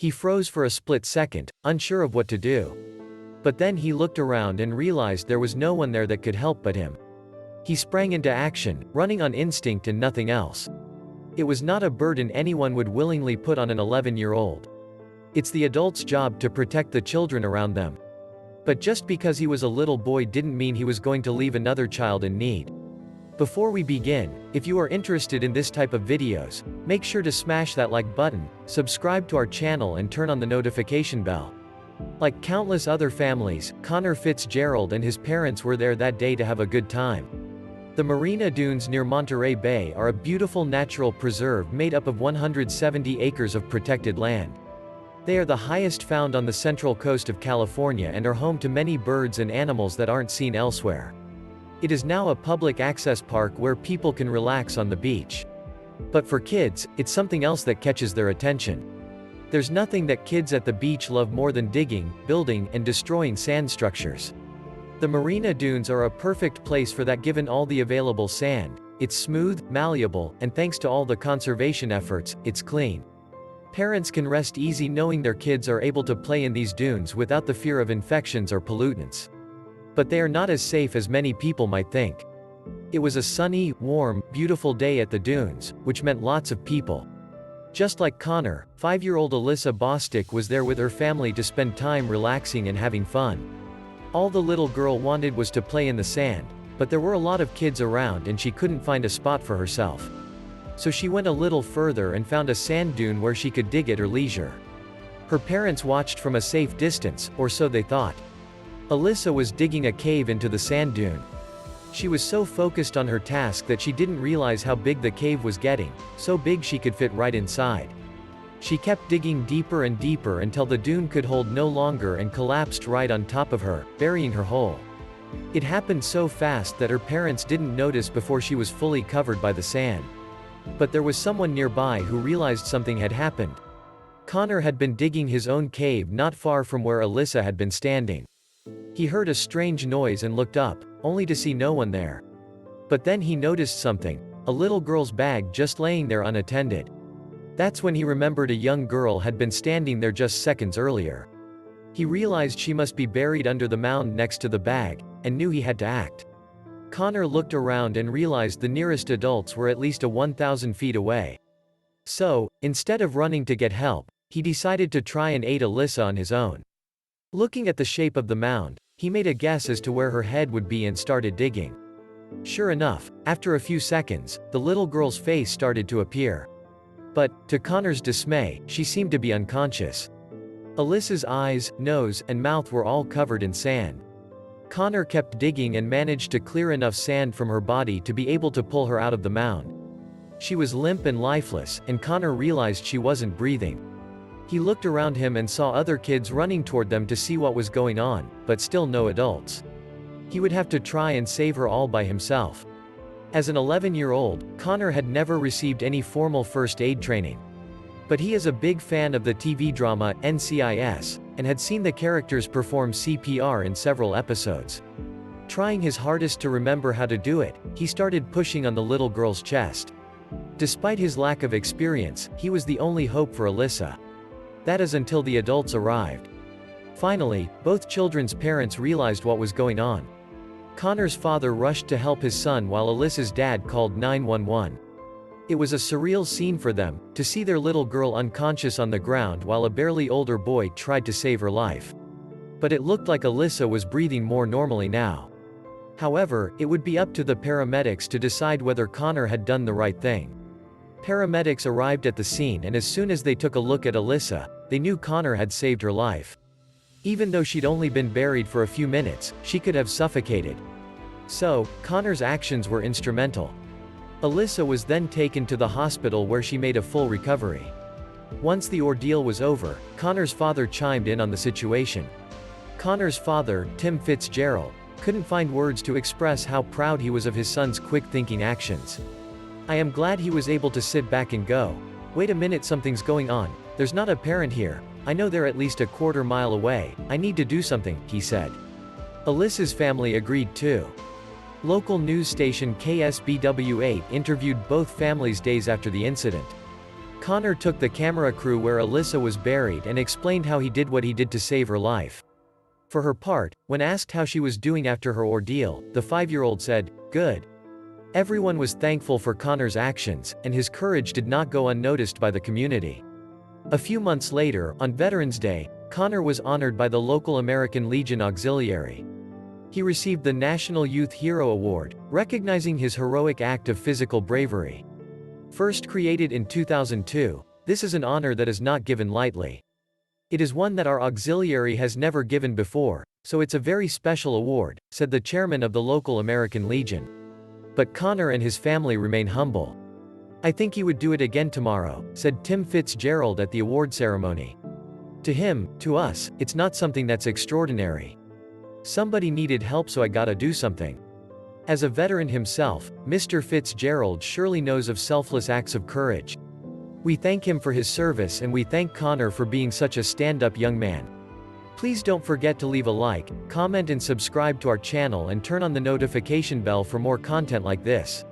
He froze for a split second, unsure of what to do. But then he looked around and realized there was no one there that could help but him. He sprang into action, running on instinct and nothing else. It was not a burden anyone would willingly put on an 11-year-old. It's the adult's job to protect the children around them. But just because he was a little boy didn't mean he was going to leave another child in need. Before we begin, if you are interested in this type of videos, make sure to smash that like button, subscribe to our channel and turn on the notification bell. Like countless other families, Connor Fitzgerald and his parents were there that day to have a good time. The Marina Dunes near Monterey Bay are a beautiful natural preserve made up of 170 acres of protected land. They are the highest found on the central coast of California and are home to many birds and animals that aren't seen elsewhere. It is now a public access park where people can relax on the beach. But for kids, it's something else that catches their attention. There's nothing that kids at the beach love more than digging, building, and destroying sand structures. The Marina Dunes are a perfect place for that given all the available sand. It's smooth, malleable, and thanks to all the conservation efforts, it's clean. Parents can rest easy knowing their kids are able to play in these dunes without the fear of infections or pollutants. But they are not as safe as many people might think. It was a sunny, warm, beautiful day at the dunes, which meant lots of people. Just like Connor, 5-year-old Alyssa Bostic was there with her family to spend time relaxing and having fun. All the little girl wanted was to play in the sand, but there were a lot of kids around and she couldn't find a spot for herself. So she went a little further and found a sand dune where she could dig at her leisure. Her parents watched from a safe distance, or so they thought. Alyssa was digging a cave into the sand dune. She was so focused on her task that she didn't realize how big the cave was getting, so big she could fit right inside. She kept digging deeper and deeper until the dune could hold no longer and collapsed right on top of her, burying her whole. It happened so fast that her parents didn't notice before she was fully covered by the sand. But there was someone nearby who realized something had happened. Connor had been digging his own cave not far from where Alyssa had been standing. He heard a strange noise and looked up, only to see no one there. But then he noticed something, a little girl's bag just laying there unattended. That's when he remembered a young girl had been standing there just seconds earlier. He realized she must be buried under the mound next to the bag, and knew he had to act. Connor looked around and realized the nearest adults were at least 1,000 feet away. So, instead of running to get help, he decided to try and aid Alyssa on his own. Looking at the shape of the mound, he made a guess as to where her head would be and started digging. Sure enough, after a few seconds, the little girl's face started to appear. But, to Connor's dismay, she seemed to be unconscious. Alyssa's eyes, nose, and mouth were all covered in sand. Connor kept digging and managed to clear enough sand from her body to be able to pull her out of the mound. She was limp and lifeless, and Connor realized she wasn't breathing. He looked around him and saw other kids running toward them to see what was going on, but still no adults. He would have to try and save her all by himself. As an 11-year-old, Connor had never received any formal first aid training. But he is a big fan of the TV drama NCIS, and had seen the characters perform CPR in several episodes. Trying his hardest to remember how to do it, he started pushing on the little girl's chest. Despite his lack of experience, he was the only hope for Alyssa. That is until the adults arrived. Finally, both children's parents realized what was going on. Connor's father rushed to help his son while Alyssa's dad called 911. It was a surreal scene for them, to see their little girl unconscious on the ground while a barely older boy tried to save her life. But it looked like Alyssa was breathing more normally now. However, it would be up to the paramedics to decide whether Connor had done the right thing. Paramedics arrived at the scene and as soon as they took a look at Alyssa, they knew Connor had saved her life. Even though she'd only been buried for a few minutes, she could have suffocated. So, Connor's actions were instrumental. Alyssa was then taken to the hospital where she made a full recovery. Once the ordeal was over, Connor's father chimed in on the situation. Connor's father, Tim Fitzgerald, couldn't find words to express how proud he was of his son's quick-thinking actions. "I am glad he was able to sit back and go, wait a minute, something's going on, there's not a parent here, I know they're at least a quarter mile away, I need to do something," he said. Alyssa's family agreed too. Local news station KSBW8 interviewed both families days after the incident. Connor took the camera crew where Alyssa was buried and explained how he did what he did to save her life. For her part, when asked how she was doing after her ordeal, the 5-year-old said, "Good." Everyone was thankful for Connor's actions, and his courage did not go unnoticed by the community. A few months later, on Veterans Day, Connor was honored by the local American Legion Auxiliary. He received the National Youth Hero Award, recognizing his heroic act of physical bravery. First created in 2002, this is an honor that is not given lightly. It is one that our auxiliary has never given before, so it's a very special award, said the chairman of the local American Legion. But Connor and his family remain humble. "I think he would do it again tomorrow," said Tim Fitzgerald at the award ceremony. To him, to us, it's not something that's extraordinary. Somebody needed help, so I gotta do something. As a veteran himself, Mr. Fitzgerald surely knows of selfless acts of courage. We thank him for his service, and we thank Connor for being such a stand-up young man. Please don't forget to leave a like, comment and subscribe to our channel and turn on the notification bell for more content like this.